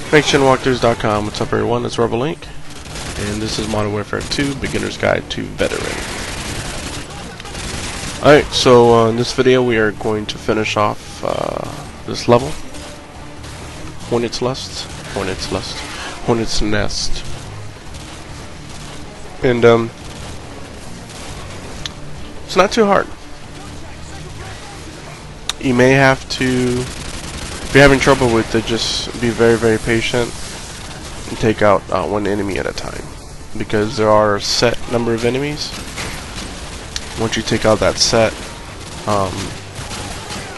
NextGenWalkthroughs.com. What's up, everyone? It's Rebel Link, and this is Modern Warfare 2 Beginner's Guide to Veteran. Alright, so in this video we are going to finish off this level. Hornet's Nest. And it's not too hard. You may have to, if you're having trouble with it, just be very, very patient and take out one enemy at a time, because there are a set number of enemies. Once you take out that set,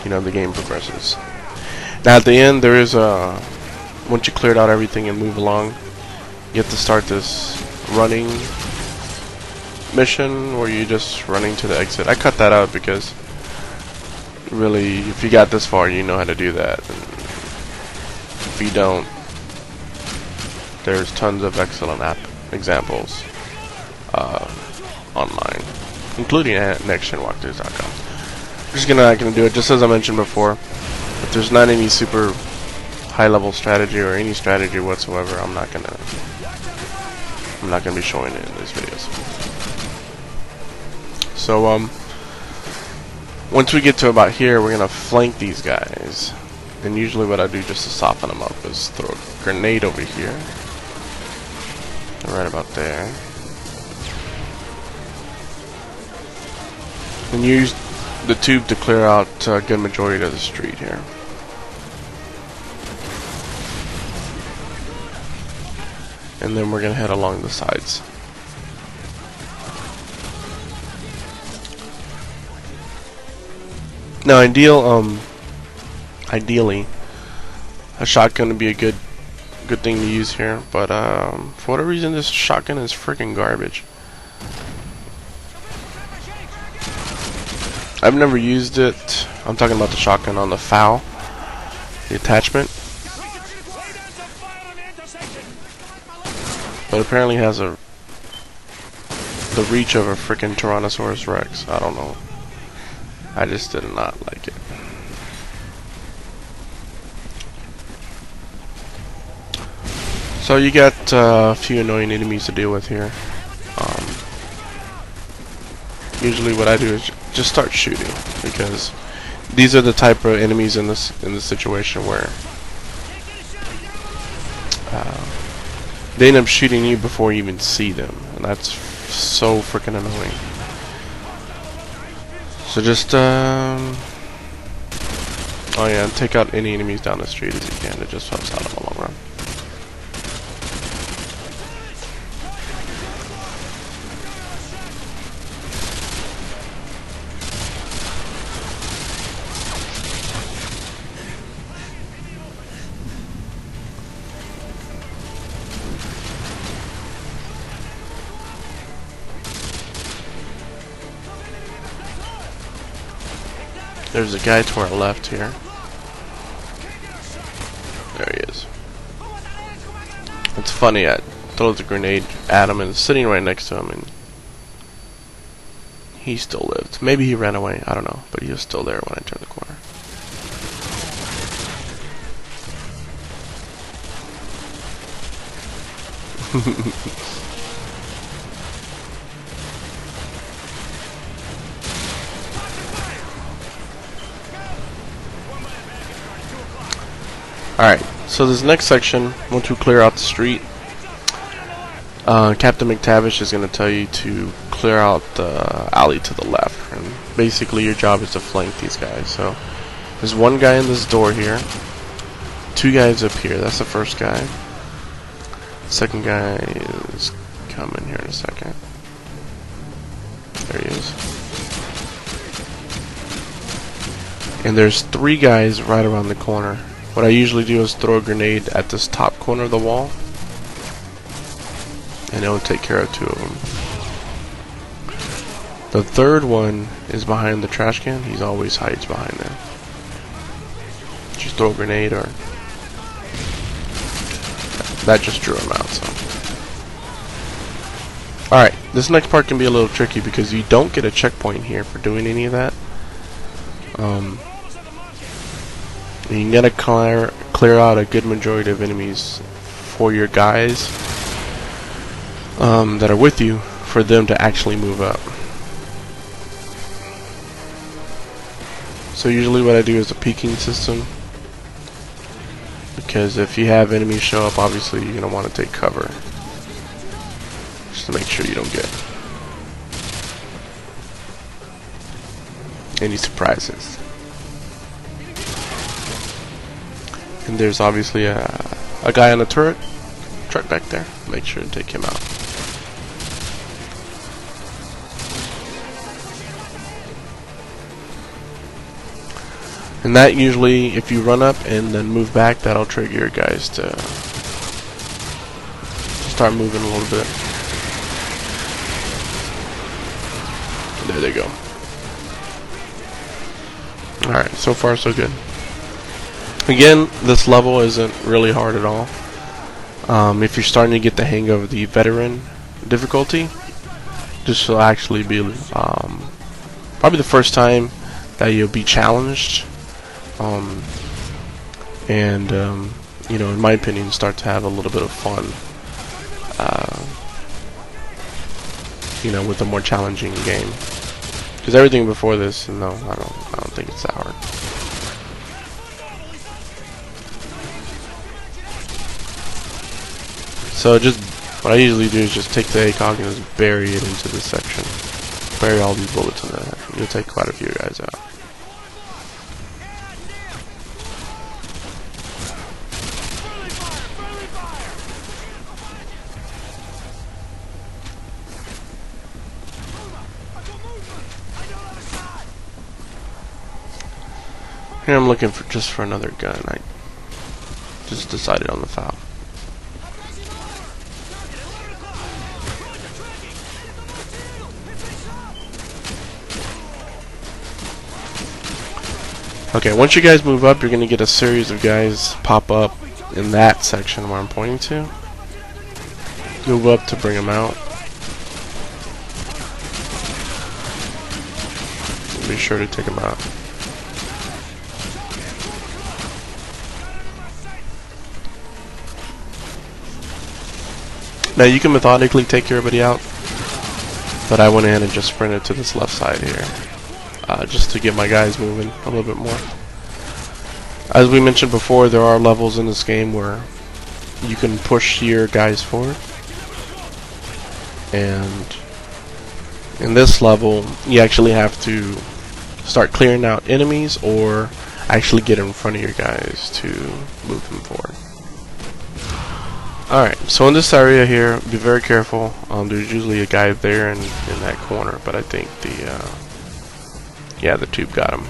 the game progresses. Now at the end, there is a, once you cleared out everything and move along, you have to start this running mission where you're just running to the exit. I cut that out because really, if you got this far, you know how to do that. And if you don't, there's tons of excellent examples online, including at NextGenWalkthroughs.com. I'm just not gonna do it. Just as I mentioned before, if there's not any super high-level strategy or any strategy whatsoever, I'm not gonna be showing it in these videos. So once we get to about here, we're gonna flank these guys, and usually what I do just to soften them up is throw a grenade over here, right about there, and use the tube to clear out a good majority of the street here. And then we're gonna head along the sides. Now, ideally, a shotgun would be a good thing to use here, but for whatever reason, this shotgun is freaking garbage. I've never used it. I'm talking about the shotgun on the FAL, the attachment, but apparently has the reach of a freaking Tyrannosaurus Rex. I don't know. I just did not like it. So you got a few annoying enemies to deal with here. Usually what I do is just start shooting, because these are the type of enemies in this situation where they end up shooting you before you even see them, and that's so freaking annoying. So just, take out any enemies down the street as you can. It just helps out in the long run. There's a guy to our left here. There he is. It's funny, I throw the grenade at him and it's sitting right next to him, and he still lived. Maybe he ran away, I don't know, but he was still there when I turned the corner. Alright, so this next section, once we clear out the street, Captain McTavish is going to tell you to clear out the alley to the left, and basically your job is to flank these guys. So there's one guy in this door here, two guys up here. That's the first guy. Second guy is coming here in a second. There he is. And there's three guys right around the corner. What I usually do is throw a grenade at this top corner of the wall, and it will take care of two of them. The third one is behind the trash can. He always hides behind there. Just throw a grenade, or that just drew him out. So, alright, this next part can be a little tricky because you don't get a checkpoint here for doing any of that. You gotta clear clear out a good majority of enemies for your guys that are with you, for them to actually move up. So usually what I do is a peeking system, because if you have enemies show up, obviously you're going to want to take cover, just to make sure you don't get any surprises. And there's obviously a guy on a turret truck back there. Make sure to take him out. And that usually, if you run up and then move back, that'll trigger your guys to start moving a little bit. There they go. Alright, so far so good. Again, this level isn't really hard at all. If you're starting to get the hang of the veteran difficulty, this will actually be probably the first time that you'll be challenged, you know, in my opinion, start to have a little bit of fun, you know, with a more challenging game. Because everything before this, no, I don't think it's that hard. So just what I usually do is just take the ACOG and just bury it into this section. Bury all these bullets in there. You'll take quite a few guys out. Here I'm looking for just for another gun. I just decided on the foul. Okay, once you guys move up, you're gonna get a series of guys pop up in that section where I'm pointing to. Move up to bring them out. Be sure to take them out. Now you can methodically take everybody out, but I went ahead and just sprinted to this left side here, just to get my guys moving a little bit more. As we mentioned before, there are levels in this game where you can push your guys forward, and in this level you actually have to start clearing out enemies or actually get in front of your guys to move them forward. Alright, so in this area here, be very careful. There's usually a guy there in that corner, but I think the tube got him.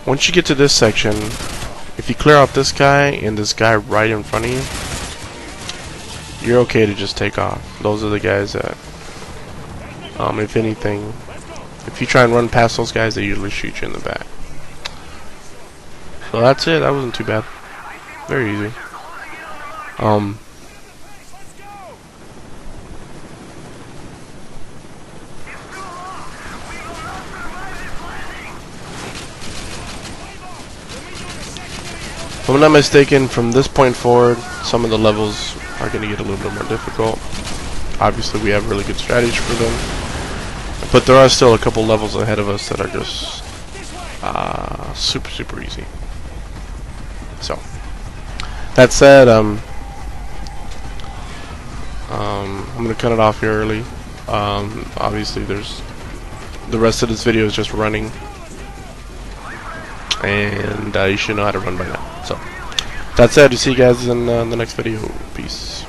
Once you get to this section, if you clear out this guy and this guy right in front of you, you're okay to just take off. Those are the guys that, if anything, if you try and run past those guys, they usually shoot you in the back. So that's it. That wasn't too bad. Very easy. If I'm not mistaken, from this point forward, some of the levels are going to get a little bit more difficult. Obviously, we have really good strategy for them, but there are still a couple levels ahead of us that are just super easy. So, that said, I'm going to cut it off here early. Obviously, there's the rest of this video is just running, and you should know how to run by now. So, that said, see you guys in the next video. Peace.